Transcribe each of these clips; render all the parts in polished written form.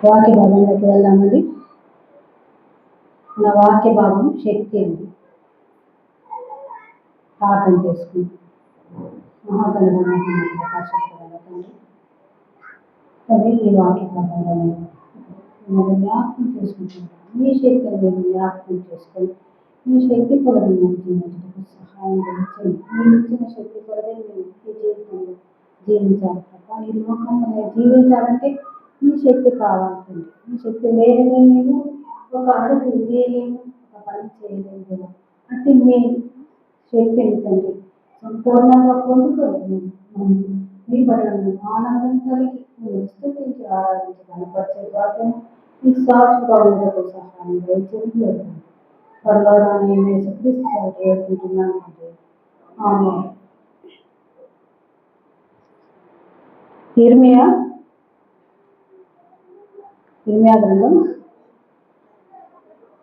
వాక్య భాగంలోకి వెళ్దామండి. మన వాక్య భాగం శక్తి అండి. ప్రార్థన చేసుకుంటాం. మహాగణుడ మహాప్రకాశండి తండ్రి, ఈ వాక్య భాగంలో మేము జ్ఞాపకం చేసుకుంటున్నాం. మీ శక్తిని మేము జ్ఞాపకం చేసుకొని మీ శక్తి కొలది జీవించడానికి సహాయం చేయండి. మీరు ఇచ్చిన శక్తి కొలది మేము ఈ జీవితంలో జీవించాలి తప్ప ఈ లోకంలో జీవించాలంటే మీ శక్తి కావాల్సింది. మీ శక్తి లేదని మేము ఒక అడుగు వేయలేము, ఒక పని చేయలేము. అంటే మీ శక్తిని తండ్రి సంపూర్ణంగా పొందుకొని మీ పట్ల మేము ఆనందం కలిగి మేము స్థుతించి ఆరాధించి కనపరిచే వాటిని మీకు సాక్షిగా ఉండటకు సహాయం దయచేసి పరలోకాన్ని యేసుక్రీస్తు వేడుకుంటున్నాను. ఆమేన్. ఇర్మియా గ్రంథం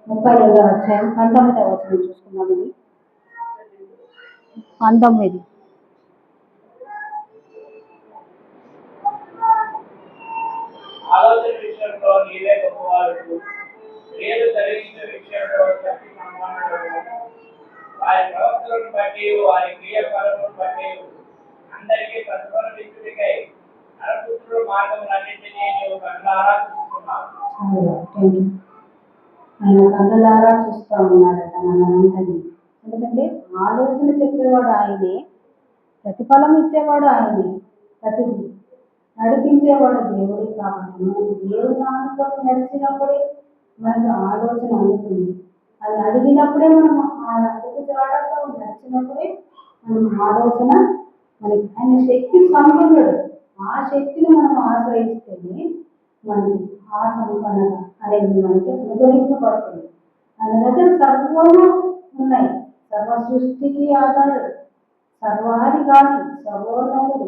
32వ అధ్యాయం 19వ వచనం చూసుకున్నామండి. 19. ఆలోచన విషయంలో నీవే గొప్పవాడు, లేదు తొలగించే విషయంలో శక్తి సమానుడు. వారి ప్రవర్తనను బట్టి వారి క్రియకలాపాలను బట్టి అందరికీ ప్రతిఫలమిచ్చుటకై నరపుత్రుల మార్గములన్నింటినీ నీవు కళ్ళారా చూస్తున్నావు. ఆయన కళ్ళారా చూస్తూ ఉన్నాడట మనందరినీ. ఎందుకంటే ఆలోచన చెప్పేవాడు ఆయనే, ప్రతిఫలం ఇచ్చేవాడు ఆయనే, ప్రతిదీ నడిపించేవాడు దేవుడే. కాబట్టి మనం దేవుని ఆనుకొని నడిచినప్పుడే మనకు ఆలోచన అందుతుంది. అది అడిగినప్పుడే మనం ఆయన అడుగు జాడల్లో నడిచినప్పుడే మనం ఆలోచన మనకి ఆయన శక్తి సంపన్నుడు. ఆ శక్తిని మనం ఆశ్రయిస్తేనే మనకి ఆ సంపన్న అనేది మనకి అనుగ్రహింపబడుతుంది. ఆయన దగ్గర సర్వము ఉన్నాయి. సర్వ సృష్టికి ఆధారుడు, సర్వాధికారి, సర్వోన్నతుడు.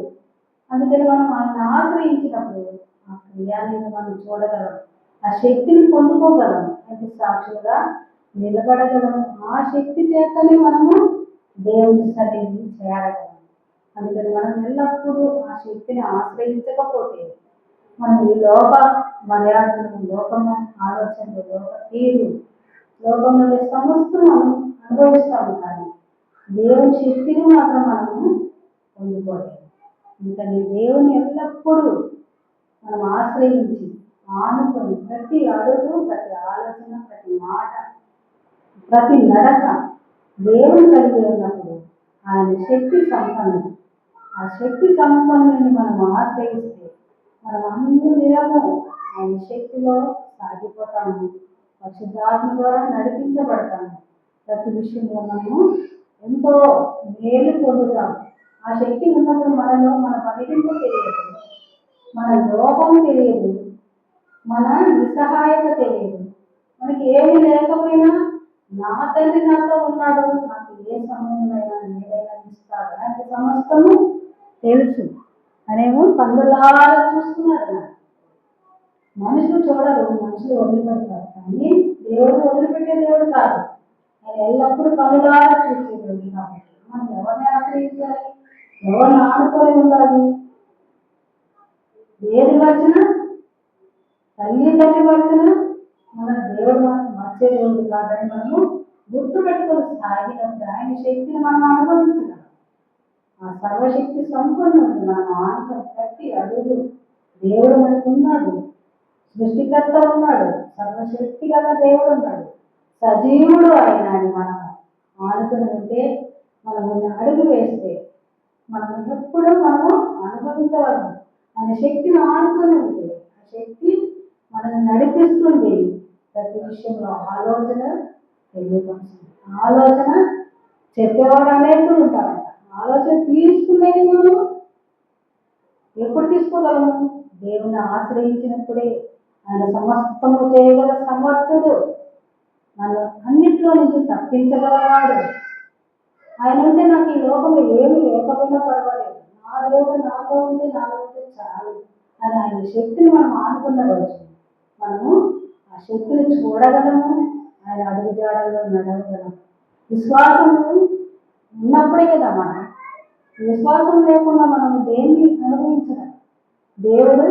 అందుకని మనం ఆయన ఆశ్రయించినప్పుడు ఆ క్రియాన్ని మనం చూడగలం, ఆ శక్తిని పొందుకోగలం, అంటే సాక్షులుగా నిలబడగలం. ఆ శక్తి చేతనే మనము దేవుని సన్నిధిని చేరగలం. అందుకని మనం ఎల్లప్పుడూ ఆ శక్తిని ఆశ్రయించకపోతే మనం ఈ లోక మర్యాదలు, లోకము ఆలోచనలు, లోక తీరు, లోకంలో సమస్తను అనుభవిస్తాము. కానీ దేవుని శక్తిని మాత్రం మనము పొందుకోలేము. అందుకని దేవుని ఎల్లప్పుడూ మనం ఆశ్రయించి ఆనుకొని ప్రతి అడుగు, ప్రతి ఆలోచన, ప్రతి మాట, ప్రతి నడక దేవుని కలిగి ఉన్నప్పుడు ఆయన శక్తి సంపన్నుడు. ఆ శక్తి సంపన్నుని మనం ఆశ్రయిస్తే మనం అన్ని విధము ఆయన శక్తిలో సాగిపోతాము. పరిశుద్ధాత్మ ద్వారా నడిపించబడతాము. ప్రతి విషయంలో మనము ఎంతో మేలు పొందుతాము. ఆ శక్తి ఉన్నప్పుడు మనలో మన బలహీనత తెలియదు, మన లోపం తెలియదు, మన నిస్సహాయత తెలియదు. మనకి ఏమి లేకపోయినా నా తండ్రి నాతో ఉన్నాడు, నాకు ఏ సమయంలో ఏదైనా ఇస్తాడు, అంటే సమస్తము తెలుసు అనేమో కన్నులారా చూస్తున్నాడు. మనుషులు చూడరు, మనుషులు వదిలిపెడతారు. కానీ దేవుడు వదిలిపెట్టే దేవుడు కాదు. ఆయన ఎల్లప్పుడూ కన్నులారా చూసే దేవుడు. కాబట్టి మనం ఎవరిని ఆశ్రయించాలి, ఎవరిని ఆడుకొని ఉండాలి? ఏది వచ్చినా, తల్లి వచ్చినా మన దేవుడు మనం మర్చే దేవుడు కాదని మనము గుర్తు పెట్టుకొని సాగినప్పుడు ఆయన శక్తిని మనం అనుభవించగలం. ఆ సర్వశక్తి సంపన్నుడు. మనం ఆనుకొని ప్రతి అడుగు దేవుడు మనకు ఉన్నాడు. సృష్టికర్త ఉన్నాడు, సర్వశక్తి గల దేవుడు ఉన్నాడు, సజీవుడు ఆయన అని మనం ఆనుకొని ఉంటే, మనము అడుగు వేస్తే మనం ఎప్పుడూ మనము అనుభవించగలం. ఆయన శక్తిని ఆనుకొని ఉంటే ఆ శక్తి మనల్ని నడిపిస్తుంది. ప్రతి విషయంలో ఆలోచన తెలియపరుస్తుంది. ఆలోచన చెప్పేవాడు అనేకులు ఉంటారంట. ఆలోచన తీసుకునేది మనం ఎప్పుడు తీసుకోగలము? దేవుని ఆశ్రయించినప్పుడే. ఆయన సమస్తము చేయగల సమర్థుడు, నన్ను అన్నిట్లో నుంచి తప్పించగలవాడు. ఆయన ఉంటే నాకు ఈ లోకంలో ఏమి లేకపోయినా పర్వాలేదు, నా దేవుడు నాతో ఉంటే నాలో ఉంటే చాలు అని ఆయన శక్తిని మనం ఆనుకున్న రోజు మనము ఆ శక్తిని చూడగలము, ఆయన అడుగుజాడల్లో నడవగలము. విశ్వాసము ఉన్నప్పుడే కదా మనం. విశ్వాసం లేకుండా మనం దేన్ని అనుభవించడం. దేవుడు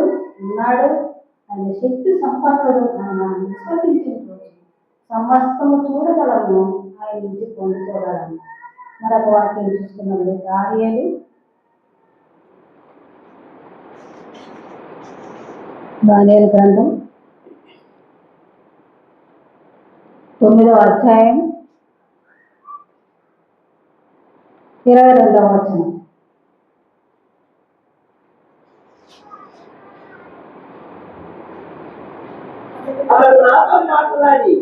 ఉన్నాడు, ఆయన శక్తి సంపన్నుడు అని మనం విశ్వసించిన రోజు సమస్తము చూడగలము, ఆయన నుంచి పొందుకోగలము. మరొక వాక్యం చూసుకున్నప్పుడు దానియేలు గ్రంథం 9వ అధ్యాయం 22వ వచనం. అతడు నాతో మాట్లాడి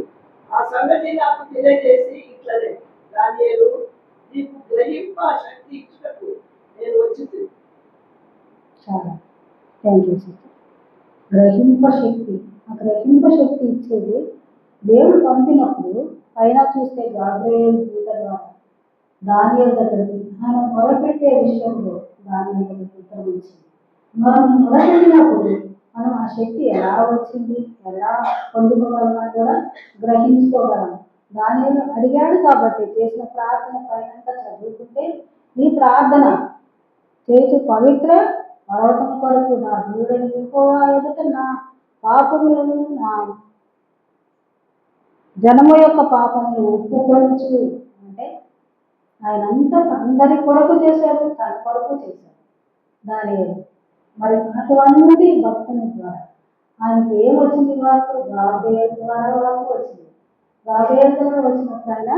ఆ సంగతి నాకు తెలియజేసి ఇట్లనే, దానియేలు, నీకు గ్రహింప శక్తి ఇచ్చినట్టు నేను వచ్చింది. చాలా థ్యాంక్ యూ సార్. గ్రహింప శక్తి, ఆ గ్రహింప శక్తి ఇచ్చేది దేవుడు పంపినప్పుడు పైన చూస్తే గాబ్రియేలు దూత ద్వారా దానియేలు దగ్గరికి ఆయన మొదలుపెట్టే విషయంలో దానియేలు ఉత్తరం ఇచ్చింది. మనం మొదలుపెట్టినప్పుడు మనం ఆ శక్తి ఎలా వచ్చింది, ఎలా పొందుకోగలమని కూడా గ్రహించుకోగలం. దానియేలు అడిగాడు కాబట్టి చేసిన ప్రార్థన పైన చదువుకుంటే, ఈ ప్రార్థన చేసి పవిత్ర పర్వతం కొరకు నా దేవుడైన యెహోవా ఎదుట నా పాపములను, నా జనము యొక్క పాపములు ఒప్పుకొనుచు, అంటే ఆయన అంతా అందరి కొరకు చేశాడు, తన కొరకు చేశాడు దానియేలు. మరి అటువంటి భక్తుని ద్వారా ఆయనకి ఏమొచ్చింది? వాకు గాబ్రియేలు ద్వారా వాకు వచ్చింది. గాబ్రియేలు ద్వారా వచ్చినప్పుడు ఆయన,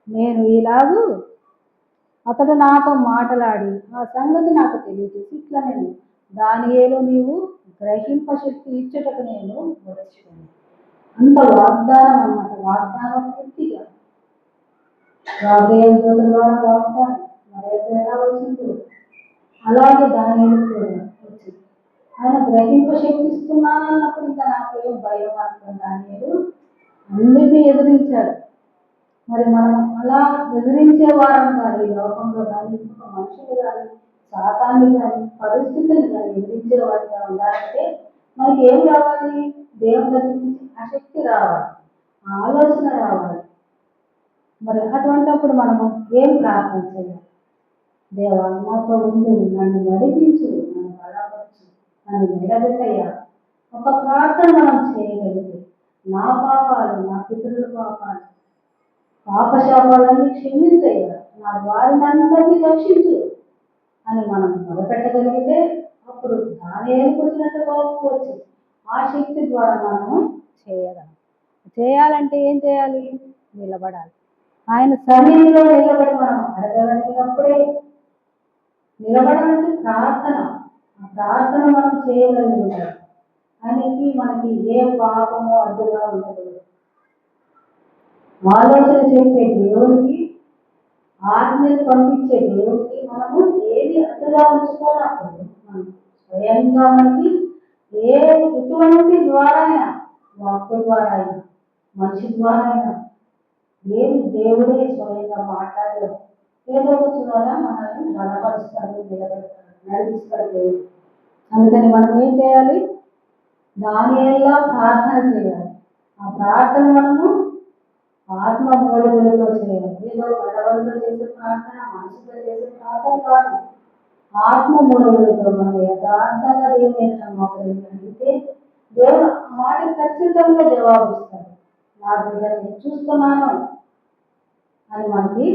నేను ఇలాగూ అతడు నాతో మాట్లాడి ఆ సంగతి నాకు తెలియజేసి ఇట్లా, నేను దానియేలు, నీవు గ్రహింప శక్తి ఇచ్చుటకు నేను వచ్చాను. అంత వాగ్దానం అన్నమాట, వాగ్దానం పూర్తిగా గాబ్రియేలు దూత ద్వారా వాగ్దానం మరి ఎలా వచ్చిందో అలాగే దానియేలు కూడా వచ్చింది. ఆయన గ్రహింప శక్తి ఇస్తున్నాను అన్నప్పుడు ఇంకా నాకేం భయం మాత్రం. దానియేలు అన్నిటినీ ఎదిరించాడు. మరి మనం అలా ఎదిరించే వారం కానీ లోకంలో కానీ, ఇంకొక మనుషులు కానీ, శాతాన్ని కానీ, పరిస్థితులు కానీ ఎదిరించే వారిగా ఉండాలంటే మనకి ఏం రావాలి? దేవుని దగ్గర నుంచి ఆ శక్తి రావాలి, ఆలోచన రావాలి. మరి అటువంటిప్పుడు మనము ఏం ప్రార్థన చేయాలి? దేవా, నాతో ఉండు, నన్ను నడిపించు, నన్ను బలపరచు, నన్ను నిలబెట్టయ్యా. ఒక ప్రార్థన మనం చేయగలిగితే నా పాపాలు, నా పితరుల పాపాలు, పాపశాపాలన్నీ క్షమించయ్యా, నా వారిని అందరినీ రక్షించు అని మనం మొదలుపెట్టగలిగితే అప్పుడు దానియేలుకు వచ్చినట్టు బాబు వచ్చి ఆ శక్తి ద్వారా మనము చేయగలం. చేయాలంటే ఏం చేయాలి? నిలబడాలి. ఆయన సన్నిధిలో నిలబడి మనం అడగగలిగినప్పుడే, నిలబడాలంటే ప్రార్థన, ఆ ప్రార్థన మనం చేయగలుగుతాం. ఆయనకి మనకి ఏ పాపమో అడ్డుగా ఉండదు. ఆలోచన చేసే దేవునికి, ఆజ్ఞలు పంపించే దేవునికి మనము ఏది అడ్డుగా ఉంచుకోనప్పుడు మనం స్వయంగా మనకి ఎటువంటి ద్వారా అయినా, వాక్కు ద్వారా అయినా, మనిషి ద్వారా అయినా, దేవుడే స్వయంగా మాట్లాడలేదు. ఏదో ఒక ద్వారా మనల్ని బలపరుస్తాడు, నిలబెడతాడు, నడిపిస్తాడు దేవుడు. అందుకని మనం ఏం చేయాలి? దానియేలులా ప్రార్థన చేయాలి. ఆ ప్రార్థన మనము ఆత్మ మూలములతో చేయాలి. ఏదో బలవంతో చేసే ప్రార్థన, మనసుతో చేసే ప్రార్థన కాదు. ఆత్మ మూలములతో మనం యథార్థంగా దేవుని అడిగితే దేవుడు ఆ మాట ఖచ్చితంగా జవాబిస్తాడు. నా బిడ్డని చూస్తున్నాను అని మనకి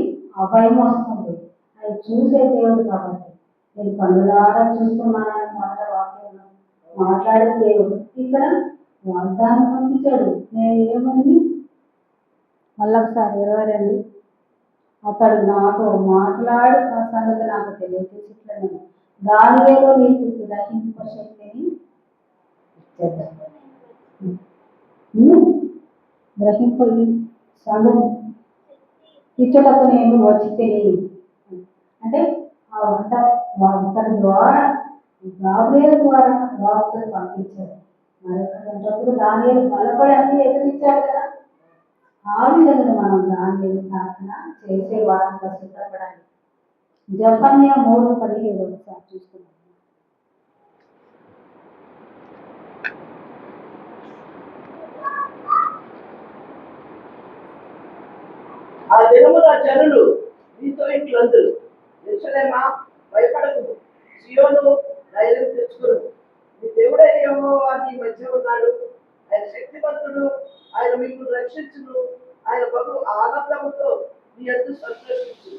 అభయం వస్తుంది. అది చూసే దేవుడు కాబట్టి, నేను కన్నులారా చూస్తున్నానని మాట వాక్యం మాట్లాడే దేవుడు ఇక్కడ వాగ్దానం పంపించాడు. నేను ఏమని మళ్ళొకసారి 22, అతడు నాతో మాట్లాడి ఆ సంగతి నాకు తెలియజేసి ఇట్లా, నేను దానియేలు, నీకు గ్రహింప శక్తిని గ్రహింప సంగతి ఇచ్చటకు నేను వచ్చి తెలియదు అంటే ఆ వంట ద్వారా గాబ్రియేలు ద్వారా వార్తలు పంపించాడు. మరి అటువంటిప్పుడు దానియేలు బలపడి అన్ని ఎదిరించాడు కదా. ఆ విధంగా మనం దానియేలు ప్రార్థన చేసే వారంగా సిద్ధపడాలి. జెఫన్యా 3:17 ఒకసారి చూసుకున్నాం. ఆ దినమున జనులు నీతో ఇట్లందరూ, యెరూషలేమా భయపడకు, సీయోను ధైర్యం తెచ్చుకును, మీ దేవుడైన యెహోవా మీ మధ్య ఉన్నాడు. ఆయన శక్తివంతుడు. ఆయన మిమ్మల్ని రక్షించును. ఆయన బహు ఆనందముతో మీ యందు సంతోషించు.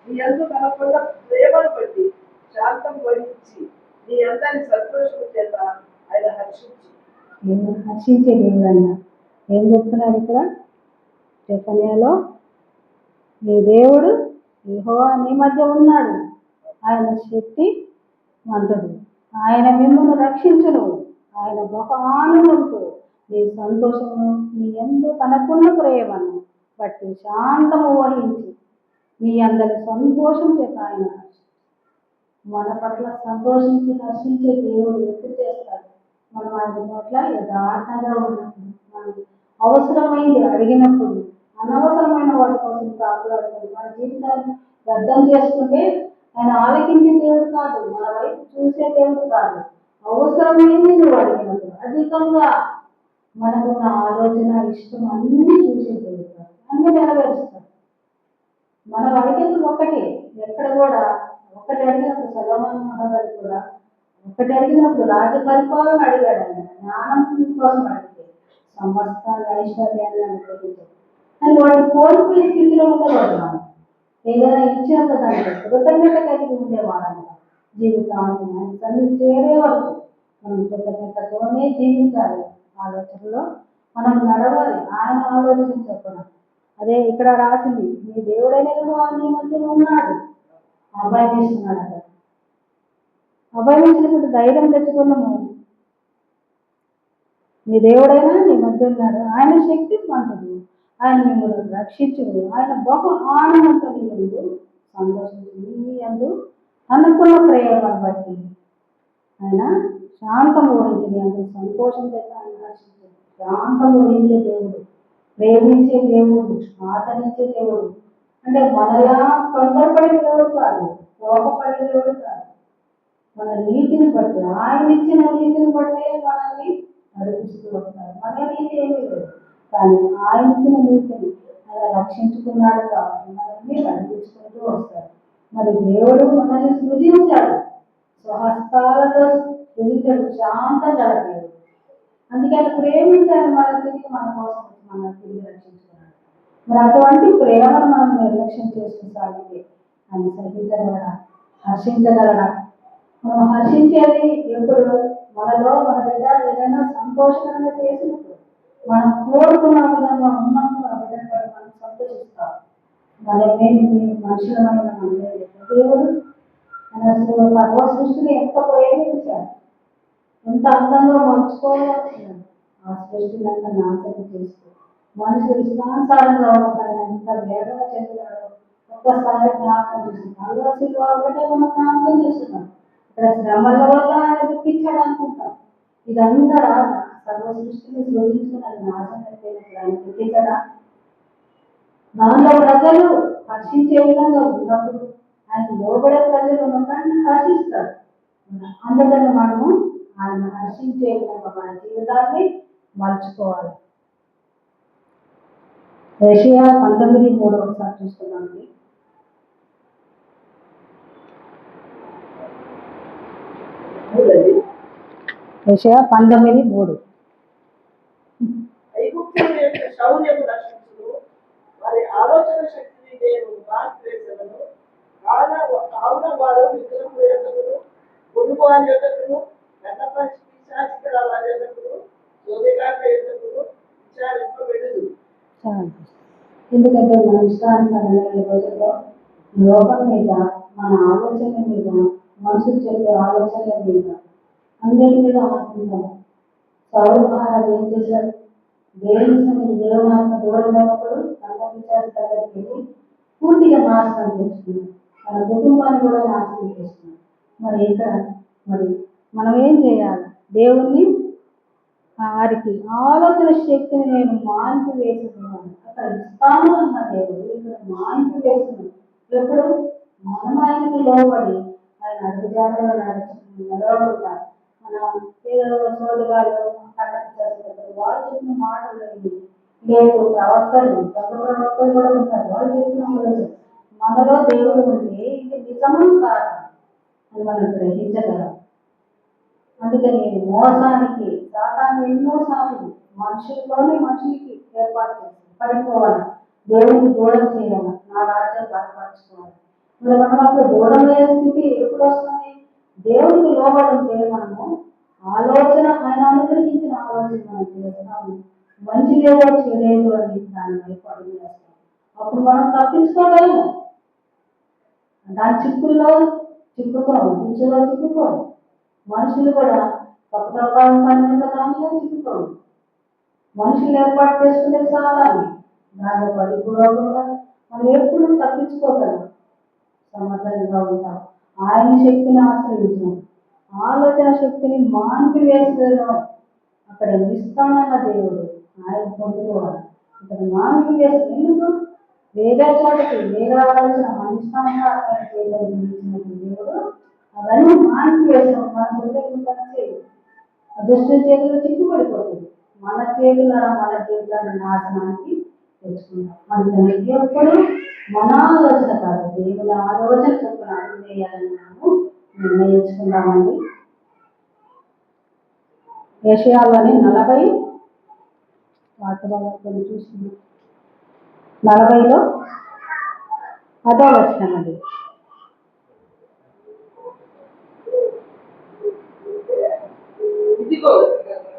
మీ యందు తనకున్న ప్రేమను బట్టి శాంతం వహించి మీ అందరి సంతోషము చేత ఆయన హర్షించు. హర్షించే దేవుడు అన్న ఏం చెప్తున్నాడు ఇక్కడ జెఫన్యాలో? నీ దేవుడు యెహోవా నీ మధ్య ఉన్నాడు. ఆయన శక్తి వంతుడు. ఆయన మిమ్మల్ని రక్షించును. ఆయన బహు ఆనందంతో నీ సంతోషమును నీ యందు తనకున్న ప్రేమను బట్టి శాంతము వహించి నీ అందరి సంతోషం చేత ఆయన మన పట్ల సంతోషించి హర్షించే దేవుడు ఎప్పుడు చేస్తాడు? మనం ఆయన పట్ల యథార్థంగా ఉన్నప్పుడు, మనం అవసరమైంది అడిగినప్పుడు, అనవసరమైన వాటి కోసం కాపాడుతుంది మన జీవితాన్ని వ్యర్థం చేసుకుంటే ఆయన ఆలకించే దేవుడు కాదు, మన వైపు చూసే దేవుడు కాదు. అవసరమైంది నువ్వు అడిగినప్పుడు అధికంగా మనకున్న ఆలోచన ఇష్టం అన్ని చూసే దేవుడు కాదు, అన్ని నెరవేరుస్తాడు. మనం అడిగేది ఒక్కటే, ఎక్కడ కూడా ఒక్కటి అడిగినప్పుడు సొలొమోను మహారాజు కూడా ఒక్కటి అడిగినప్పుడు రాజ్య పరిపాలన అడిగాడు. ఆయన జ్ఞానం కోసం అడిగితే సమస్త ఐశ్వర్యాన్ని అనుగ్రహించాడు. కానీ వాటి కోల్పోయే స్థితిలో ఉండేవాడు. మనం ఏదైనా ఇచ్చినంత దానికి కృతజ్ఞత కలిగి ఉండేవాడు. జీవితాన్ని ఆయన సన్నిధి చేరే వరకు మనం కృతజ్ఞతతోనే జీవించాలి. ఆలోచనలో మనం నడవాలి, ఆయన ఆలోచన చెప్పడం. అదే ఇక్కడ రాసింది, మీ దేవుడైన యెహోవా నీ మధ్యలో ఉన్నాడు. అభయం ఇస్తున్నాడు. అక్కడ అభయం ఇచ్చినప్పుడు ధైర్యం తెచ్చుకున్నాము. మీ దేవుడైనా నీ మధ్య ఉన్నాడు. ఆయన శక్తి స్వంతడు. ఆయన మిమ్మల్ని రక్షించుడు. ఆయన బహు ఆనందంతో నీ యందు సంతోషించింది. నీ యందు అనుకున్న ప్రేమను బట్టి ఆయన శాంతం ఊహించి నీ అందరూ సంతోషం చేత ఆయన రక్షించాడు. శాంతం ఊహించే దేవుడు, ప్రేమించే దేవుడు, ఆదరించే దేవుడు. అంటే మనలా తొందరపడే దేవుడు కాదు, కోపపడే దేవుడు కాదు. మన నీతిని బట్టి, ఆయన ఇచ్చిన నీతిని బట్టే మనల్ని నడిపిస్తూ వస్తారు. మన నీతి ఏమీ లేదు, కానీ ఆయన ఇచ్చిన నీతిని ఆయన రక్షించుకున్నాడు కాబట్టి మనల్ని నడిపించుకుంటూ వస్తారు. మరి దేవుడు మనల్ని సృజించాడు, స్వహస్తాలతో సృజించాడు, శాంతం గల దేవుడు. అందుకే ఆయన ప్రేమించాలి మన తిరిగి మన కోసం మనం తిరిగి రక్షించుకున్నాడు. మరి అటువంటి ప్రేమను మనం నిర్లక్ష్యం చేస్తూ సాగితే ఆయన సహించగలడా, హర్షించగలడా? మనం హర్షించేది ఎప్పుడు? మనలో మన బిడ్డ ఏదైనా సంతోషకరంగా చేసినప్పుడు, మనం కోరుకున్న విధంగా ఉన్నప్పుడు ఆ బిడ్డను బట్టి మనం సంతోషిస్తాం. మనమేమి మనుషులమైన మనమే దేవుడు ఆయన అసలు సర్వ సృష్టిని ఎంత ప్రేమించాడు, ఎంత అందంగా మర్చుకోవాలనుకున్నాడు. ఆ సృష్టిని అంతా నాశనం చేసుకో మనుషులు ఇష్టానుసారంగా ఉంటాయని ఎంత వేదన చెందుతాడో ఒక్కసారి జ్ఞాపకం చేస్తున్నాం. అసలు ఒకటే మనం జ్ఞాపకం చేస్తున్నాం. ఇక్కడ శ్రమల వల్ల ఆయన దుఃఖించాడు అనుకుంటాం. ఇదంతా సర్వ సృష్టిని సృజించుకున్నది నాశనం అయిపోయినప్పుడు ఆయన దుఃఖించడా? దానిలో ప్రజలు హర్షించే విధంగా ఉన్నప్పుడు ఆయన లోబడే ప్రజలు ఉన్నదాన్ని హర్షిస్తారు. అందుకని మనము ఆయన హర్షించే విధంగా మన జీవితాన్ని మలుచుకోవాలి. యెషయా 19:3 ఒకసారి చూస్తున్నామండి. యెషయా 19:3 ఐగుప్తుల యొక్క శౌర్యము రక్షించును. వారి ఆలోచన శక్తిని నేను మార్చివేసెదను. కావున వారు విగ్రహం యొద్దకును, పొడుగు వారి యొద్దకును, పిశాచికల వారి యొద్దకును, సోదెగాళ్ళ యొద్దకును విచారింపబెడుదు. ఎందుకంటే మన ఇష్టానుసారంగా ఈ రోజుల్లో లోకం మీద, మన ఆలోచనల మీద, మనుషులు చెప్పే ఆలోచనల మీద అన్నిటి మీద ఆడుకుంటాం. సౌలు మహారాజు ఏం చేశాడు? దేవునాత్మ దూరమైనప్పుడు సంకల్పించాల్సిన దగ్గరికి వెళ్ళి పూర్తిగా నాశనం చేసుకున్నాడు. తన కుటుంబాన్ని కూడా నాశనం చేసుకున్నాడు. మరి ఇక్కడ మరి మనం ఏం చేయాలి? దేవుణ్ణి వారికి ఆలోచన శక్తిని నేను మాన్పి వేసుకున్నాను. అక్కడ ఇస్తాను అన్న దేవుడు ఇక్కడ మాన్పి వేసుకున్నాను. ఎప్పుడు మనం ఆయనకి లోబడి ఆయన అడుగుజాడలో నడవకుండా మన ఏదో సోదగాలు కట్టడిస్తారు. వాళ్ళు చెప్పిన మాటలు లేదు, ప్రవక్తలు ప్రవక్తలు కూడా ఉంటారు. వాళ్ళు చెప్పిన మనలో దేవుడు ఉంటే ఇది నిజమం కాదు అని మనం గ్రహించగలం. అందుకని మోసానికి సాతాను ఎన్నోసార్లు మనుషులకి ఏర్పాటు చేసి పడిపోవాలి, దేవుడికి దూరం చేయాలి, నా రాజ్యం బలపరచుకోవాలి. మరి మనం అప్పుడు దూరం అయ్యే స్థితి ఎప్పుడు వస్తుంది? దేవుడికి లోబడి ఉంటే మనము ఆలోచన, ఆయన అనుగ్రహించిన ఆలోచన మనం చేస్తాము, మంచిదేదో చెడేదో అని దాని వైపు అడుగు వేస్తాం. అప్పుడు మనం తప్పించుకోగలము, దాని చిక్కుల్లో చిక్కుకోము, గుంచులో చిక్కుకోము. మనుషులు కూడా పక్కన పని దానిలో చిక్కుకోము. మనుషులు ఏర్పాటు చేసుకునే సాధారణ దానిలో పడిపోకుండా మనం ఎప్పుడు తప్పించుకోగలం, సమర్థంగా ఉంటాం. ఆయన శక్తిని ఆశ్రయించడం, ఆలోచన శక్తిని మాన్పి వేసేయడం. అక్కడ ఇస్తానన్న దేవుడు ఆయన పొందుకోవాలి. ఇక్కడ మాన్పి వేసి ఎందుకు వేరే చోటకి వేరే ఆలోచన మన ఇష్టంగా ఆయన చేయగలిగిన దేవుడు అవన్నీ మాన్పి వేసాం. మన హృదయం పని చేయదు, అదృష్ట చేతులు చిక్కుపడిపోతుంది, మన జీవితాన్ని నాశనానికి తెచ్చుకుంటాం. అందుకని ఎప్పుడు మన ఆలోచన కాదు, దేవుని ఆలోచన చొప్పున అడుగు వేయాలని మనము నిర్ణయించుకుందామండి. ఏషియాలోని 40 వాక్యాలను చూస్తున్నాం. 40లో 10వ వచనం అండి. ఇదిగో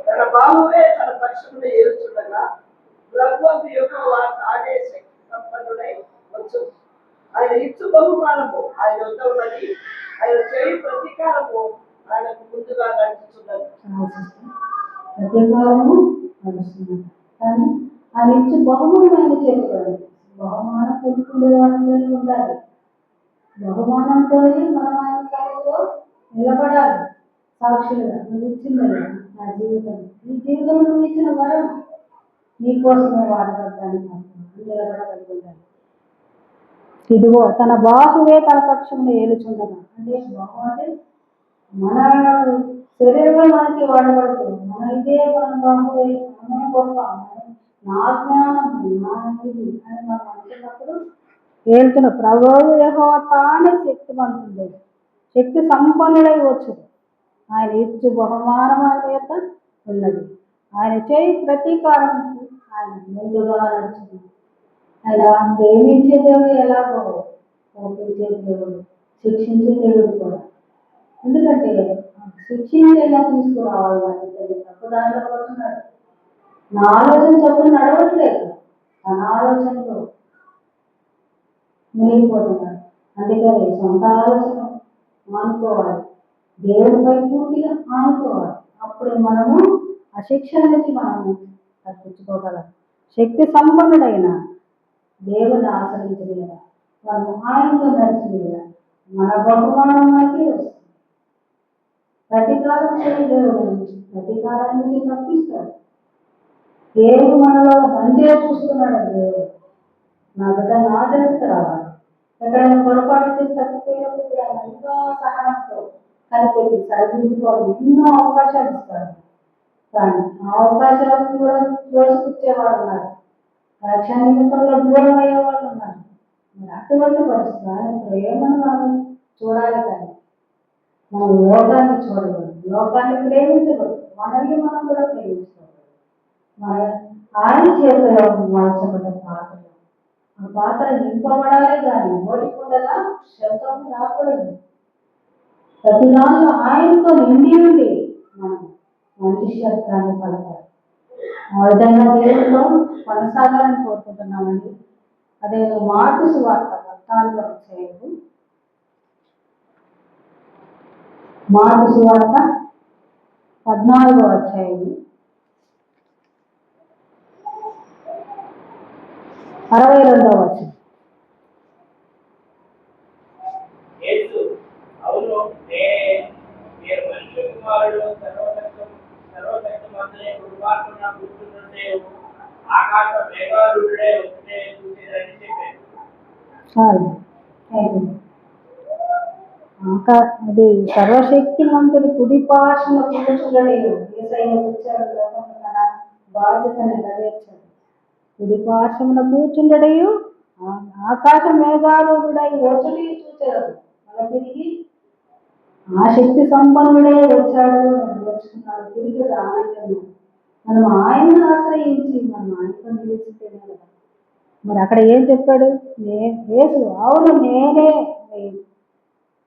తన బాహువే తన పక్షమును ఏలుచుండగా ప్రభువు యెహోవా తానే శక్తి సంపన్నుడై వచ్చు. ఆయన ఇచ్చు బహుమానము ఆయన వద్ద ఉన్నది, ఆయన చేయి ప్రతీకారము ఆయనకు ముందుగా నడుచుతున్నది. ప్రతీకారము నడుస్తున్నది, కానీ ఆయన ఇచ్చు బహుమానం ఆయన చేరుకోవాలి. బహుమానం పొందుకునే వాళ్ళని ఉండాలి. బహుమానంతోనే మనం ఆయన సభలో నిలబడాలి సాక్షులుగా. నువ్వు ఇచ్చింది నా జీవితం, ఈ జీవితం నువ్వు ఇచ్చిన వరం నీకోసమే వాడబడ్డానికి నిలబడగలుగుతాను. ఇదిగో తన బాహువే తన పక్షంలో ఏలుచుండగా, అంటే బాహు అంటే మన శరీరంలో మనకి వాడబడుతుంది. మన ఇదే మన బాహువే, మనమే గొప్ప, నా జ్ఞానం నా ఇది అని మనం అనుకున్నప్పుడు ఏలుతున్న ప్రభువు యెహోవా తానే శక్తివంతుడే, శక్తి సంపన్నుడై వచ్చు. ఆయన ఇచ్చు బహుమానం ఆయన యొక్క ఉన్నది, ఆయన చేయి ప్రతీకారం ఆయన ముందుగా నడుచుంది. ఆయన ప్రేమించే దేవుడు ఎలాగో కోపించే దేవుడు, శిక్షించే దేవుడు కూడా. ఎందుకంటే శిక్షించేలా తీసుకురావాలి, వాటిని తప్పు దాంట్లో పడుతున్నాడు. నా ఆలోచన చొప్పున నడవట్లేదు, తన ఆలోచనలో మునిగిపోతున్నాడు. అందుకని సొంత ఆలోచన మానుకోవాలి, దేవుడిపై పూర్తిగా ఆనుకోవాలి. అప్పుడు మనము ఆ శిక్షణ నుంచి మనము తప్పించుకోగలం. శక్తి సంపన్నుడైన దేవుని ఆశ్రయించలేదా, మనము ఆయనతో నడిచలేదా, మన బహుమానం మనకి వస్తుంది. ప్రతీకారం చేయలేవు, ప్రతీకారాన్ని తప్పిస్తాడు. దేవుడు మనలో మంచిగా చూస్తున్నాడు. దేవుడు నా బిడ్డ నా దగ్గరికి రావాలి. ఎక్కడైనా పొరపాటు చేసి తప్పిపోయినప్పుడు ఆయన ఎంతో సహనంతో కనిపెట్టి సరిదిద్దుకోవాలి, ఎన్నో అవకాశాలు ఇస్తాడు. కానీ ఆ అవకాశాలను కూడా తోసిపుచ్చేవాడు ఉన్నారు, రక్షణ నిమిత్తంలో దూరం అయ్యేవాళ్ళు ఉన్నారు. మరి అటువంటి పరిస్థితి ఆయన ప్రేమను మనం చూడాలి, కానీ మనం లోకాన్ని చూడకూడదు, లోకాన్ని ప్రేమించకూడదు, మనల్ని మనం కూడా ప్రేమించుకోకూడదు. మన ఆయన చేతిలో మార్చబడ్డ పాత్ర, ఆ పాత్ర నింపబడాలి, కానీ ఓడిపోడగా శబ్దం రాకూడదు. ప్రతి దానిలో ఆయనతో నిండి ఉండి మనం మంచి శబ్దాన్ని పడతారు. ఆ విధంగా దేవుడిలో కొనసాగాలని కోరుకుంటున్నామండి. అదే మార్కు సువార్త 14వ అధ్యాయము, మార్కు సువార్త 14వ అధ్యాయము 62వ వచనం. యేసు అవును మీరు మనుష్య కుమారుడు సర్వశక్తిమంతుని కృపాసన కూర్చుంటే ఆకాశ మేఘారుడే వస్తే చూసేదని చెప్పారు. అది సర్వశక్తిమంతుడి కుడి పార్శ్వన కూర్చుండడు. యేసయ్య వచ్చాడు, లోకంలో తన బాధ్యతను నెరవేర్చాడు. కుడి పార్శ్వమున కూర్చుండడయు ఆకాశ మేఘారుడై వచ్చుడి చూచాడు. మళ్ళీ తిరిగి ఆ శక్తి సంపన్నుడే వచ్చాడు, నెరవేర్చుకున్నాడు, తిరిగి రానయ్యాడు. మనం ఆయన్ని ఆశ్రయించి మనం ఆయనతో నిలిచితేనే కదా. మరి అక్కడ ఏం చెప్పాడు? యేసు అవును నేనే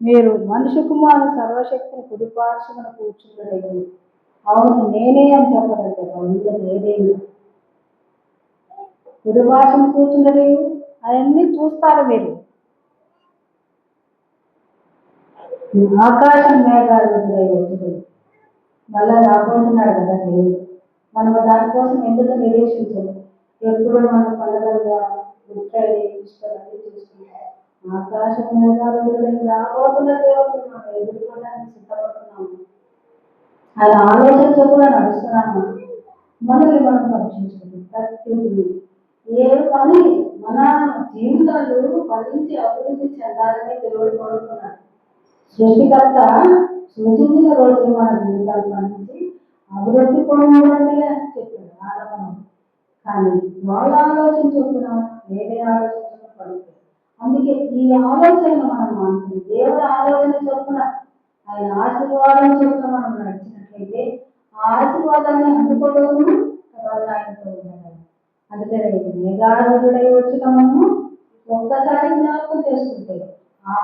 మీరు మనిషి కుమారుని సర్వశక్తిని కుడిపార్శ్వన కూర్చుండలేదు. అవును నేనే అని చెప్పగలరు. అందులో ఏదేమి కుడిపార్శ్వన కూర్చుండలేదు అవన్నీ చూస్తారు మీరు. ఆకాశం మేఘాలు వచ్చింది, మళ్ళా రాబోతున్నాడు కదా దేవుడు. మనం దానికోసం ఎందుకు నిరీక్షించదు? ఎప్పుడు మన పండుగలుగా గుడ్ ఫ్రైడే ఈస్టర్ అన్ని చూసుకుంటాం. ఆకాశం మేఘాలు రాబోతున్న దేవుడు మనం ఎదుర్కోవడానికి సిద్ధపడుతున్నాము. ఆయన ఆలోచన చొప్పున నడుస్తున్నాము. మనల్ని మనం పరీక్షించుకుంటాం. ప్రతిదీ ఏ పని మన జీవితాలు ఫలించి అభివృద్ధి చెందాలని దేవుడు కోరుకున్నాడు. సృష్టికర్త సూచించిన రోజు మన జీవితాలు ఫలించి అభివృద్ధి పొందాలని చెప్పాడు ఆడమనం. కానీ వాళ్ళ ఆలోచన చొప్పున వేరే ఆలోచన పడుతుంది. అందుకే ఈ ఆలోచనను మనం మానుకుని దేవుడి ఆలోచన చొప్పున ఆయన ఆశీర్వాదం చొప్పున మనం నడిచినట్లయితే ఆ ఆశీర్వాదాన్ని అందుకోవడము తర్వాత ఆయనతో ఉండగలం. అందుకే మేఘారుడై వచ్చిన మనము ఒక్కసారి జ్ఞాపకం చేసుకుంటే ఆ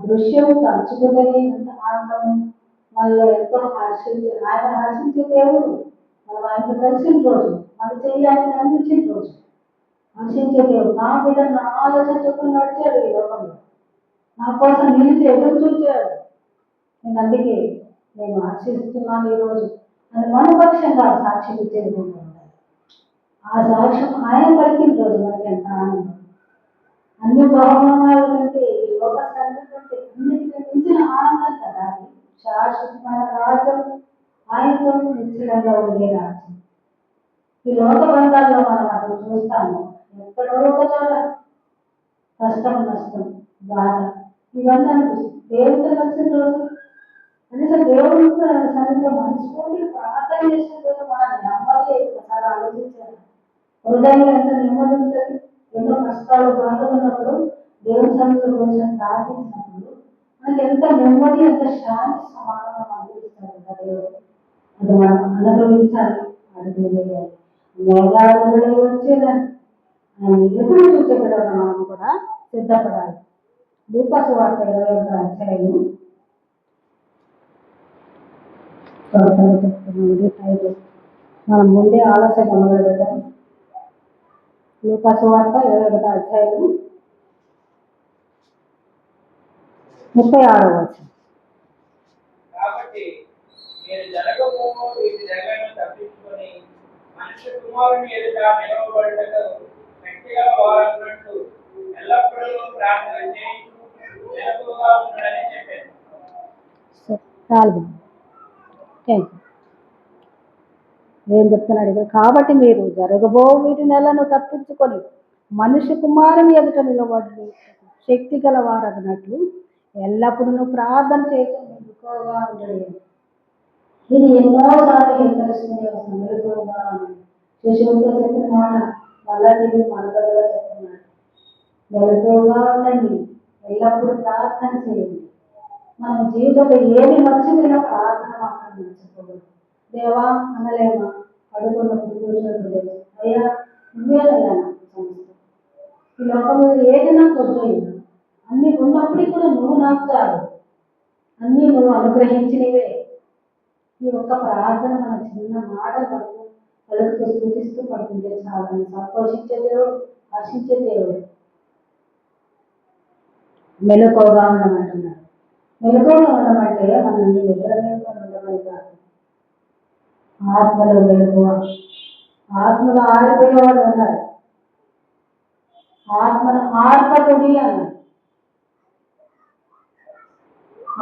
దృశ్యం తలుచుకుంటే ఎంత ఆనందం, మళ్ళీ ఎంతో ఆయన హర్షించే దేవుడు. మనం ఆయన కలిసిన రోజు మన చెయ్యాలని అందించిన రోజు హర్షించే దేవుడు. నా బిడ్డ నా ఆలోచన చొప్పున నడిచాడు ఈ లోకంలో, నా కోసం నిలిచి ఎదురు చూచాడు. నేను అందుకే నేను హర్షిస్తున్నాను ఈరోజు అని మనపక్షంగా సాక్ష్యం ఇచ్చేది ఉంటాను. ఆ సాక్ష్యం ఆయన పలికిన రోజు మనకి ఎంత ఆనందం. అన్ని బహుమానాల కంటే ఈ లోక సంఘం కంటే అన్నిటికీ మించిన ఆనందం కదా అది. శాశ్వతమైన రాజ్యం ఆయనతో నిశ్చయంగా ఉండే రాజ్యం. ఈ లోక బంధాల్లో మనం అతను చూస్తాము. ఎక్కడో ఒక చోట కష్టం నష్టం బాధ ఇవన్నీ అనిపిస్తుంది. దేవుడితో కలిసిన రోజు కనీసం దేవుడి సరిగ్గా మనసుకొని ప్రార్థన చేసిన రోజు మన నెమ్మది ఒకసారి ఆలోచించాలి. హృదయంలో ఎంత నెమ్మది ఉంటుంది. ఎన్నో కష్టాలు బాధలు ఉన్నప్పుడు దేవుడి సన్నిధిలో కొంచెం ప్రార్థించినప్పుడు మనకి ఎంత నెమ్మది, ఎంత శాంతి సమాధానం అందిస్తారు కదా దేవుడు. అది మనం అనుభవించాలి, అడుగు వేయాలి. మేఘాలు వచ్చేదాన్ని ఆయన ఎదురు చూసేటప్పుడు మనం కూడా సిద్ధపడాలి. లూకాసు వార్త 21వ అధ్యాయము చెప్తున్నాం. మనం ముందే ఆలస్యంగా మొదలు పెట్టాము. లూకాసు వార్త 21వ అధ్యాయము 36వ వచనం. కాబట్టి మీరు జరగబో వీటి జగలను తప్పించుకొని మనిషి కుమారుని ఎదుట నిలవబడటకు శక్తిగల వారన్నట్టు ఎల్లప్పుడూ ప్రార్థన చేయించు మెలకువగా ఉండడని చెప్పాను. ఏం చెప్తున్నాడు ఇక్కడ? కాబట్టి మీరు జరగబో వీటి నెలను తప్పించుకొని మనిషి కుమారుని ఎదుట నిలబడి శక్తి గల వారన్నట్లు ఎల్లప్పుడూ ప్రార్థన చేయటం మెలకువగా ఉండలేదు. ఇది ఎన్నోసార్లు హెచ్చరిస్తుంది. మెలకువగా శిశువుతో చెప్పిన మాట మళ్ళా తిరిగి మనతో కూడా చెప్తున్నాడు. మెలకువగా ఉండండి, ఎల్లప్పుడూ ప్రార్థన చేయండి. మన జీవితంలో ఏది మర్చిపోయినా ప్రార్థన మాత్రం మర్చిపోకూడదు. దేవా అనలేమా, పడుకున్నప్పుడు కూర్చోవడం లేదు, అయ్యా నువ్వేనయ్యా నాకు సమస్య, ఈ లోకంలో ఏది నాకు వద్దు, అన్ని ఉన్నప్పటికీ కూడా నువ్వు నాకు చాలు, అన్నీ నువ్వు అనుగ్రహించినవే. ఈ ఒక్క ప్రార్థన మన చిన్న మాట పలుకుతూ స్థుతిస్తూ పడుతుంటే చాలని సంతోషించే దేవుడు, హర్షించే దేవుడు. మెలకువగా ఉండమంటున్నాడు. మెలకువగా ఉండమంటే మనం నిద్ర మేలుకొని ఉండమని కాదు. ఆత్మలో మెలకువ. ఆత్మలో ఆరిపోయేవాళ్ళు ఉన్నారు. ఆత్మను ఆర్పకుడి అన్నారు.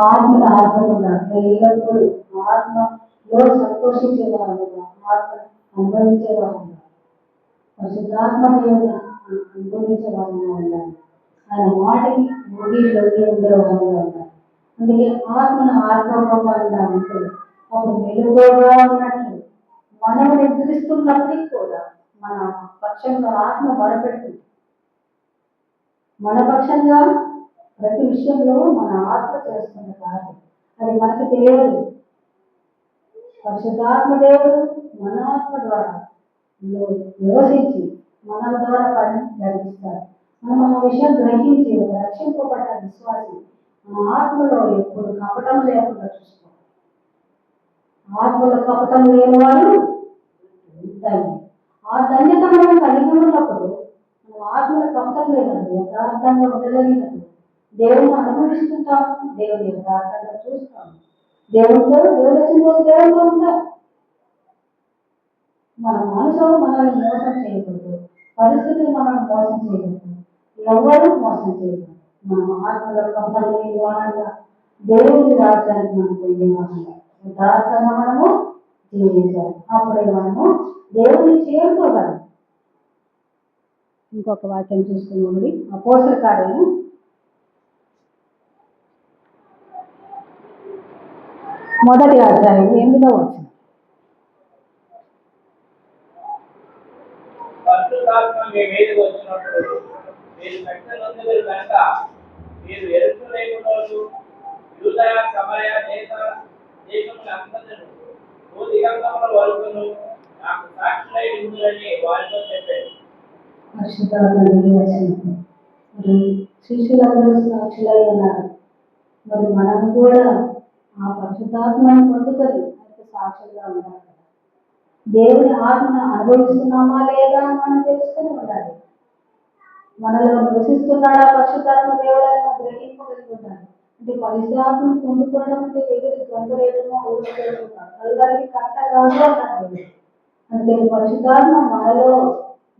ఆత్మను ఆర్పకుండా ఎల్లప్పుడూ ఆత్మలో సంతోషించేవారుగా, ఆత్మ అనుభవించేవారుగా, పరిశుద్ధాత్మ దేవుడు అనుభవించేవారుగా ఉండాలి. ఆయన మాటకి ముగిలోకి ఉండేవారుగా ఉండాలి. అందుకే ఆత్మను ఆర్పకుండా ఉంటే అప్పుడు మెలుగుగా ఉన్నట్లు మనం నిద్రిస్తున్నప్పటికీ కూడా మన పక్షంగా ఆత్మ బలపెడుతుంది. మన పక్షంగా ప్రతి విషయంలో మన ఆత్మ చేస్తున్న కార్యం అది మనకు తెలియదు. పరిశుద్ధాత్మ దేవుడు మన ఆత్మ ద్వారా నివసించి మన ద్వారా పని జరిగిస్తారు. మనం మన విషయం గ్రహించి రక్షింపబడ్డ విశ్వాసి మన ఆత్మలో ఎప్పుడు కపటం లేకుండా చూసుకోవాలి. ఆత్మలో కపటం లేని వాడు ధన్యుడు. ఆ ధన్యత మనం కలిగి ఉన్నప్పుడు మనం ఆత్మలో కపటం లేనప్పుడు యథార్థంగా ఉండగలిగినప్పుడు దేవుని అనుభవిస్తుంటాము. దేవుని యథార్థంగా చూస్తాము. దేవుడు వచ్చిన రోజు దేవుడితో ఉంటాం. మన మనసు మనల్ని మోసం చేయకూడదు. పరిస్థితులు మనల్ని మోసం చేయకూడదు. ఎవరు మోసం చేయకూడదు. మన ఆత్మలో కపటం లేని వారంగా దేవుని రాజ్యానికి మనం పోయే వారంగా యథార్థంగా మనము జీవించాలి. అప్పుడే మనము దేవుని చేరుకోగలం. ఇంకొక వాక్యం చూసుకున్నామండి. అపోస్తల కార్యము 1వ అధ్యాయం 8వ వచనం. పరిశుద్ధాత్మ మీ మీదకి వచ్చినప్పుడు మీరు శక్తి నొందుదురు కనుక మీరు యెరూషలేములోను యూదయ సమరయ దేశముల అంతటను భూదిగంతముల వరకును నాకు సాక్షులై ఉందురని వారితో చెప్పారు. పరిశుద్ధాత్మ దిగి వచ్చినప్పుడు మరి శిష్యులందరూ సాక్షులై ఉన్నారు. మరి మనం కూడా ఆ పరిశుద్ధాత్మను పొందుకొని ఆయనకు సాక్షులుగా ఉండాలి. దేవుని ఆత్మను అనుభవిస్తున్నామా లేదా అని మనం తెలుసుకుని ఉండాలి. మనలో నివసిస్తున్నాడా పరిశుద్ధాత్మ దేవుడు అని మనం గ్రహింపగలిగి ఉండాలి. అంటే పరిశుద్ధాత్మను పొందుకోవడం అంటే ఎదురు గంతులేయడమో ఊరికేయడమో కాదు. అందరికీ కట్ట కాదు అన్నాడు. అందుకని పరిశుద్ధాత్మ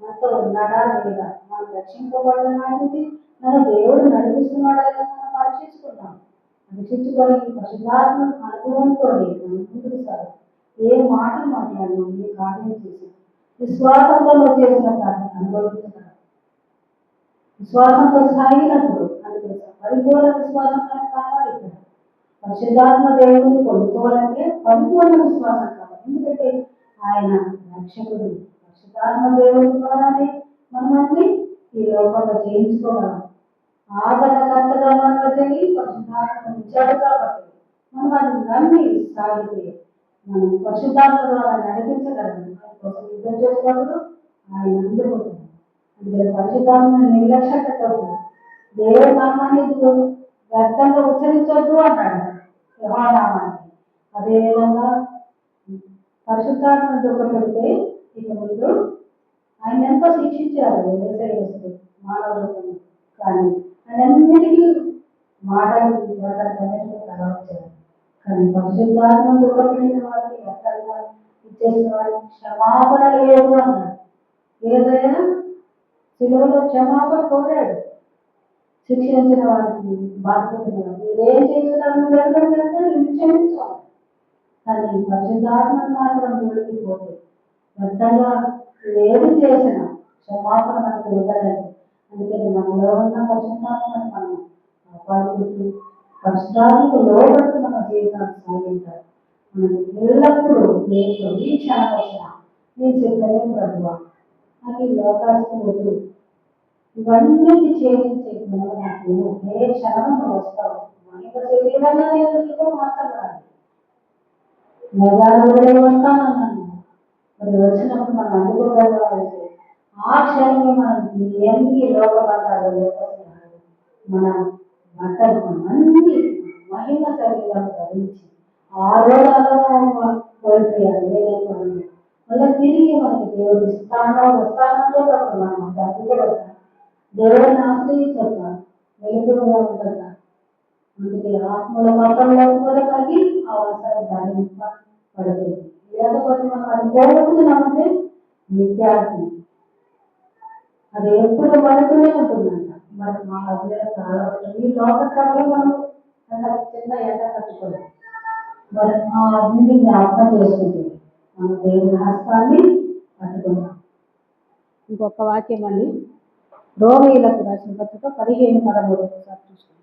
మనతో ఉన్నాడా లేదా, మనం రక్షింపబడినది మన దేవుడు నడిపిస్తున్నాడా లేదా మనం పరీక్షించుకున్నాం. పరీక్షించుకొని పరిశుద్ధాత్మ అనుభవంతో మనం ముందుకు సాగు. ఏ మాట మాట్లాడినా, ఏ కార్యం చేసి విశ్వాసంతో చేసిన దాన్ని అనుభవించగలం. విశ్వాసంతో సాగినప్పుడు అది పరిపూర్ణ విశ్వాసం మనకు కావాలి. ఇక్కడ పరిశుద్ధాత్మ దేవుడిని పొందుకోవాలంటే పరిపూర్ణ విశ్వాసం కావాలి. ఎందుకంటే ఆయన రక్షకుడు. పరిశుద్ధాత్మ దేవుడి ద్వారానే మనల్ని ఈ లోకంలో జయించుకోగలం. ఆదరణకర్తగా మనం వచ్చి పరిశుద్ధాత్మ ఇచ్చాడు కాబట్టి మనం అది నమ్మి సాగితే మనం పరిశుద్ధాత్మ ద్వారా నడిపించగలం. కోసం యుద్ధం చేసినప్పుడు ఆయన అందుకుంటాం. అందుకని పరిశుద్ధాత్మను నిర్లక్ష్యతకు దేవుడి నామాన్ని వ్యర్థంగా ఉచ్చరించొద్దు అన్నాడు. యెహోవానామాన్ని అదేవిధంగా పరిశుద్ధాత్మను దుఃఖపెడితే ఇక ముందు ఆయన ఎంతో శిక్షించారు యేసయ్య మానవులకు. కానీ అన్నిటికీ మాటలు అన్నిటికీ ప్రవర్తించారు. కానీ పరిశుద్ధాత్మ దుఃఖపడిన వారికి వ్యర్థంగా ఇచ్చేసిన వారికి క్షమాపణ లేదు అన్నాడు. యేసయ్య శిలువలో క్షమాపణ కోరాడు. శిక్షించిన వారికి బాధ్యత మీరేం చేస్తున్నారు క్షమించాలి. కానీ పరిశుద్ధాత్మను మాత్రం దొరికిపోతే వ్యర్థంగా ఏది చేసినా క్షమాపణ మనకు ఉండదండి. అందుకని మనలో ఉన్న పరిశుద్ధాత్మను మనం కాపాడుకుంటూ పరిశుద్ధాత్మకు లోబడుతూ మన జీవితాన్ని సాగించాలి. మనం ఎల్లప్పుడూ నేను ఈ క్షణం వచ్చినా నీ సిద్ధమే ప్రభువా నాకు ఈ అవకాశం వద్దు, ఇవన్నీ ఛేదించే నాకు ఏ క్షణం నువ్వు వస్తావు. మన శరీరంగా నేను మాట్లాడాలి. మేఘాలుడే వస్తానన్నాను. మరి వచ్చినప్పుడు మనం అందుకోగలగాలంటే ఆ క్షణమే మనం ఎన్ని లోకబంధాలు మన బట్టలు అన్ని మహిమ శరీరాలు ధరించి ఆ రోజులలో కోల్పోయారు. ఏదైతే మళ్ళీ తిరిగి మనకి దేవుడు వస్తానంటే మనం అందుకోగలుగుతాం. దేవుడిని ఆశ్రయించక వెలుగుగా ఉంటుందా. అందుకే ఆత్మల మాత్రం లేకపోతే కలిగి ఆ అవసరం దాని పడుతుంది. లేకపోతే మనం అది పోగొట్టుకున్నామంటే విద్యార్థి అది ఎప్పుడు పడుతూనే ఉంటుందంట. మరి మా అభివృద్ధి చాలా ఉంటుంది. ఈ లోక స్థాయిలో మనం చిన్న ఎండ కట్టుకోవాలి. మరి ఆ అగ్నిని జ్ఞాపకం చేసుకుంటుంది. మన దేవుని హస్తాన్ని పట్టుకుంటాం. ఇంకొక వాక్యం అండి, రోమీయులకు రాసిన పత్రిక 15:13 ఒకసారి చూసుకున్నాం.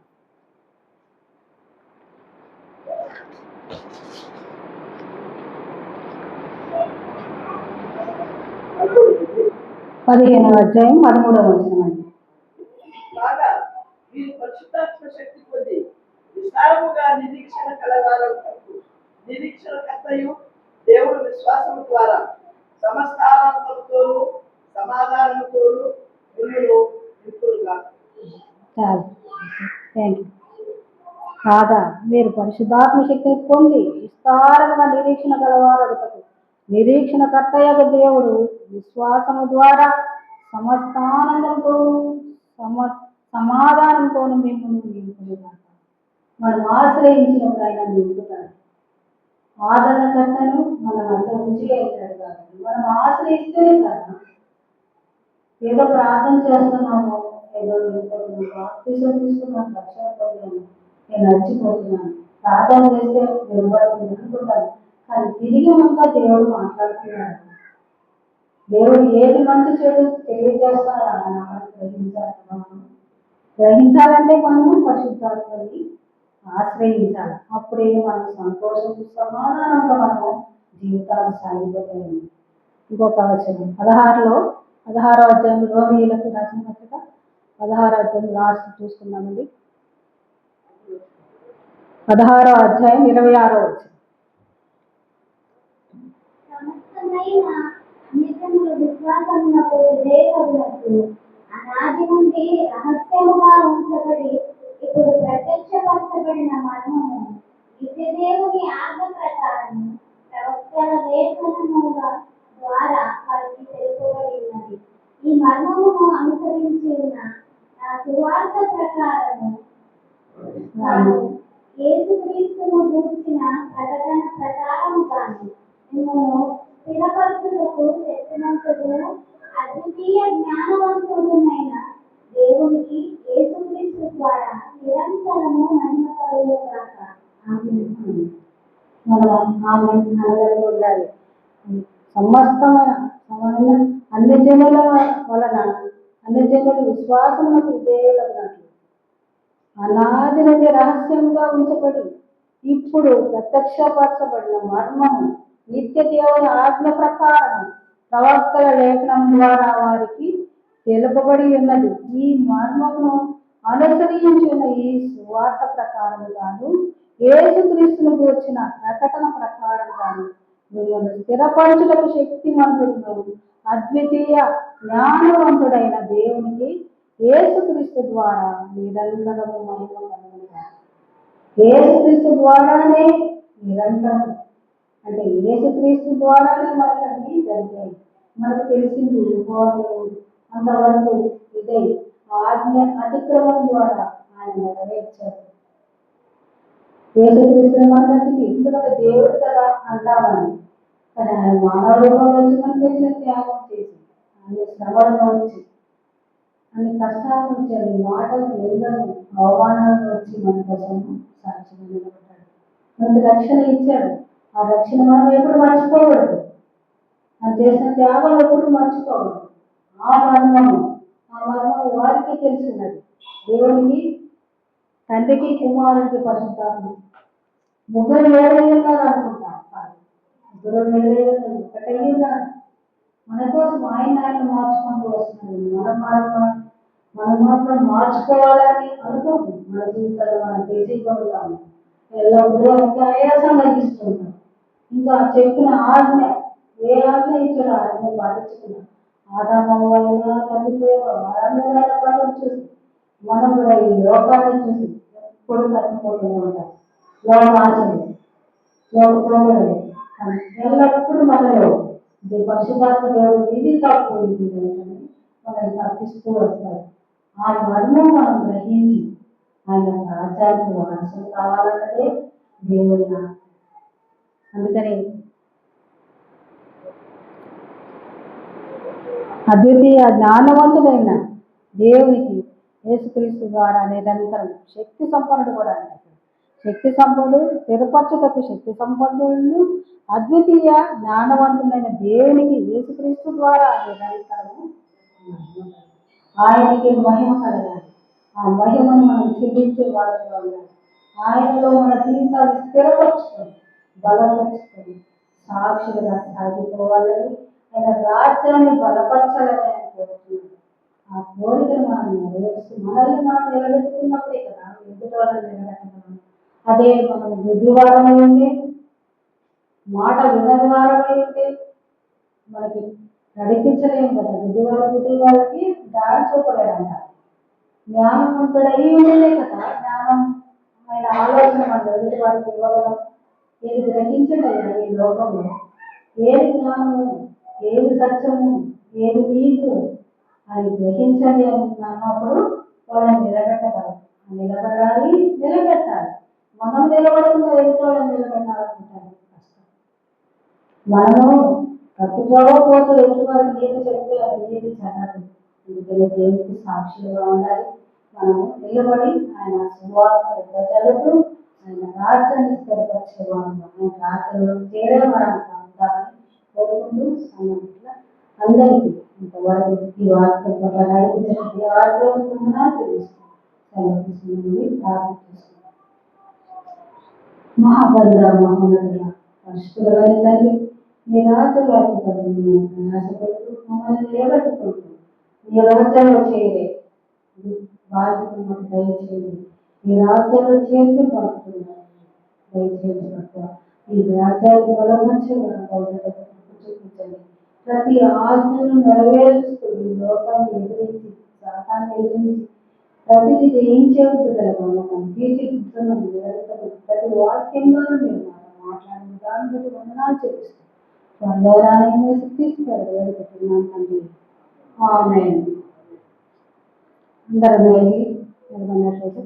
15వ అధ్యాయం 13వ వచనం అండి. కాగా మీరు పరిశుద్ధాత్మ శక్తి పొంది విస్తారముగా నిరీక్షణ కలవారకు నిరీక్షణ కర్తయు దేవుడు విశ్వాసము ద్వారా సమస్తానందముతోను సమాధానముతోను మిమ్మును నింపుడుగా. చాలు, థ్యాంక్ యూ. కాగా మీరు పరిశుద్ధాత్మ శక్తిని పొంది విస్తారముగా నిరీక్షణ గలవారొకటకు నిరీక్షణ కర్తయ్యక దేవుడు విశ్వాసము ద్వారా సమస్తానందంతో సమాధానంతోను మిమ్మల్ని నింపుడుగాక. మనం ఆశ్రయించినప్పుడు ఆయన నింపుతాడు. ఆదరణకర్తను మనం అంత ఉంచి వెళ్తాడు కాబట్టి మనం ఆశ్రయిస్తేనే కదా. ఏదో ప్రార్థన చేస్తున్నాము, ఏదో బాప్తిసం తీసుకున్నాను, రక్షణ పొందాను, నేను నడిచిపోతున్నాను, ప్రార్థన చేస్తే వినబడుతుంది అనుకుంటాను. కానీ తిరిగి అంతా దేవుడు మాట్లాడుతున్నాడు. దేవుడు ఏది మంచి చెడు తెలియజేస్తాడా అని మనం గ్రహించాలి. గ్రహించాలంటే మనము పరిశుద్ధాత్మని ఆశ్రయించాలి. అప్పుడే మనం సంతోషం సమాధానంగా మనము జీవితాలు సాగిపోతాయి. ఇంకొక వచనం 16వ అధ్యాయం రోమీయులకు రాసిన పత్రిక 16వ అధ్యాయం లాస్ట్ చూసుకున్నామండి. 16వ అధ్యాయం 26వ వచనం. సమస్తమైన అన్యజనుల విశ్వాసమునకు విధేయులగునట్లు అనాది నుండి రహస్యముగా ఉంచబడి ఇప్పుడు ప్రత్యక్షపరచబడిన మర్మము నిత్యదేవుని ఆజ్ఞ ప్రకారం ప్రవక్తల లేఖనముల ద్వారా వారికి తెలుపబడి ఉన్నది. ఈ మర్మమును అనుసరించి ఉన్న నా సువార్త ప్రకారము తాను యేసుక్రీస్తును గూర్చిన ప్రకటన ప్రకారముగాను మిమ్మల్ని స్థిరపరచుటకు శక్తివంతుడును అద్వితీయ జ్ఞానవంతుడునైన దేవునికి యేసుక్రీస్తు ద్వారా నిరంతరము మహిమ కలుగుగాక. ఆమేన్. ఉండాలి. సమస్తమైన అన్ని జనుల వలన అన్ని జనుల విశ్వాసములకు విధేయులగునట్లు అనాది నుండి రహస్యంగా ఉంచబడి ఇప్పుడు ప్రత్యక్షపరచబడిన మర్మము నిత్య దేవుని ఆజ్ఞ ప్రకారం ప్రవక్తల లేఖనం ద్వారా వారికి తెలుపబడి ఉన్నది. ఈ మర్మమును అనుసరించిన ఈ సువార్త ప్రకారం గాను యేసుక్రీస్తును గూర్చిన ప్రకటన ప్రకారం గాను మిమ్మల్ని స్థిరపరచుటకు శక్తిమంతుడు అద్వితీయ జ్ఞానవంతుడైన దేవునికి యేసుక్రీస్తు ద్వారా నిరంతరము మహిమ కలుగునుగాక. యేసుక్రీస్తు ద్వారానే నిరంతరం అంటే యేసుక్రీస్తు ద్వారానే మనకు అన్ని జరిగాయి. మనకు తెలిసింది అంతవరకు ఇదే ఆజ్ఞ అతిక్రమం ద్వారా ఆయన నెరవేర్చారు. యేసుక్రీస్తుని మనకి ఎందుకంటే దేవుడు కదా అంటామని, కానీ ఆయన మానవ రూపంలో వచ్చి మనకి వచ్చిన త్యాగం చేసి అన్ని శ్రమలను వచ్చి అన్ని కష్టాల నుంచి అన్ని మాటలు నిందలు అవమానాలను వచ్చి మన కోసం సాక్షిగా నిలబడ్డాడు. మనకి రక్షణ ఇచ్చాడు. ఆ రక్షణ మనం ఎప్పుడు మర్చిపోకూడదు. ఆయన చేసిన త్యాగం ఎప్పుడు మర్చిపోకూడదు. ఆ మర్మం వారికి తెలిసినది. దేవునికి తండ్రికి కుమారుడికి పరిశుద్ధాత్మ ముగ్గురు వేరే ఉన్నారు అనుకుంటా. ముగ్గురు వేరే ఉన్నారు, ఒకటే ఉన్నారు. మన కోసం ఆయన మార్చుకుంటూ వస్తున్నాడు. మనం మాత్రం మార్చుకోవాలని అనుకోము. మన జీవితాల్లో మనం పేజీకొంటాము, ఎల్లప్పుడూ ఇంకా ఆయాసం కలిగిస్తుంటాం. ఇంకా చెప్పిన ఆజ్ఞ ఏ ఆజ్ఞ ఇచ్చాడో ఆజ్ఞ పాటించుకున్నాం. ఆదాము ఎలా తగ్గిపోయారో వారందరూ పనులు చూసి మనం కూడా ఈ లోకాన్ని చూసి ఎప్పుడు తగ్గిపోతూ ఉంటాం. లోకాశలు లోకపోగలదు ఎల్లప్పుడూ మనలో పరిశుద్ధాత్మ దేవుడు ఇది తప్పు ఇది ఏంటని మనల్ని తప్పిస్తూ వస్తారు. ఆ మర్మం మనం గ్రహించి ఆయన రాజ్యానికి వారసులు కావాలన్నదే దేవుడి ఆశ. అందుకని అద్వితీయ జ్ఞానవంతుడైన దేవునికి యేసుక్రీస్తు ద్వారా నిరంతరం శక్తి సంపన్నుడు కూడా అంటారు. శక్తి సంపన్నుడు స్థిరపరచుటకు శక్తి సంపన్నుడు అద్వితీయ జ్ఞానవంతుడైన దేవునికి యేసుక్రీస్తు ద్వారా నిరంతరము ఆయనకి మహిమ కలగాలి. ఆ మహిమను మనం చెల్లించే వాళ్ళగా ఉండాలి. ఆయనలో మన జీవితాన్ని స్థిరపరచుకొని బలపరుచుకొని సాక్షులుగా సాగిపోవాలని ఆయన రాజ్యాన్ని బలపరచాలని ఆయన కోరుతున్నాడు. ఆ కోరికను మనం నెరవేరుస్తూ మనల్ని మనం నిలబెట్టుకున్నప్పుడే కదా ఎదుటి వాళ్ళని నిలబెట్టగలం. అదే మనం బుద్ధివారమై ఉంటే, మాట వినని వారమై ఉంటే మనకి నడిపించలేము కదా. బుద్ధి వాళ్ళకి దారి చూపలేరంట. జ్ఞానవంతుడై ఉండేదే కదా జ్ఞానం ఆయన ఆలోచన మన ఎదుటి వారికి ఇవ్వగలం. ఏది గ్రహించడయ్యా ఈ లోకంలో, ఏది జ్ఞానము, ఏది సత్యము, ఏది నీతి అని గ్రహించండి అని అన్నప్పుడు వాళ్ళని నిలబెట్టగలం. నిలబడాలి, నిలబెట్టాలి. మనం నిలబడకుండా ఎదుటి వాళ్ళని నిలబెట్టాలనుకుంటారు కష్టం. మనము తప్పుకోకపోతే ఎదుటి వారికి ఏది చెప్తే అది ఏది చదవదు. అందుకని దేవుడికి సాక్షిగా ఉండాలి. మనము నిలబడి ఆయన సువార్త చదువుతూ ఆయన రాజ్యాన్ని స్థిరపరిచేవాడు. ఆయన రాజ్యంలో చేరే మనం ఉండాలని కోరుకుంటూ సమయంలో అందరికీ ఇంతవరకు ఈ వాక్యం పట్ల నడిపించడానికి ఆరోగ్యంగా తెలుస్తుంది ప్రార్థన చేసుకుంటాం. మహాభద్ర మహోన్నతుల పరిశుద్ధులైన తండ్రి, మీ రాజ్య వ్యాప్తిపడుతుంది ప్రయాసపడుతూ మమ్మల్ని నిలబెట్టుకుంటూ మీ రాజ్యంలో చేరే బాధ్యతను మాకు దయచేయండి. ఈ రాజ్యంలో చేర్చి పడుతున్నారు దయచేసి పట్ల ఈ రాజ్యాన్ని బలపరిచే చూపించండి. ప్రతి ఆజ్ఞను నెరవేరుస్తూ ఈ లోకాన్ని ఎదిరించి శాతాన్ని ఎదిరించి ప్రతిదీ జయించే బిడ్డలుగా మమ్మల్ని తీర్చిదిద్దుతున్నది. ప్రతి వాక్యంలో మీరు మాట్లాడిన దాన్ని బట్టి వందనాలు చేపిస్తాం. త్వరలో రాని శక్తిస్తారు వేడుకుంటున్నాం తండ్రి. ఆమేన్. అందరూ నిలబడినట్లయితే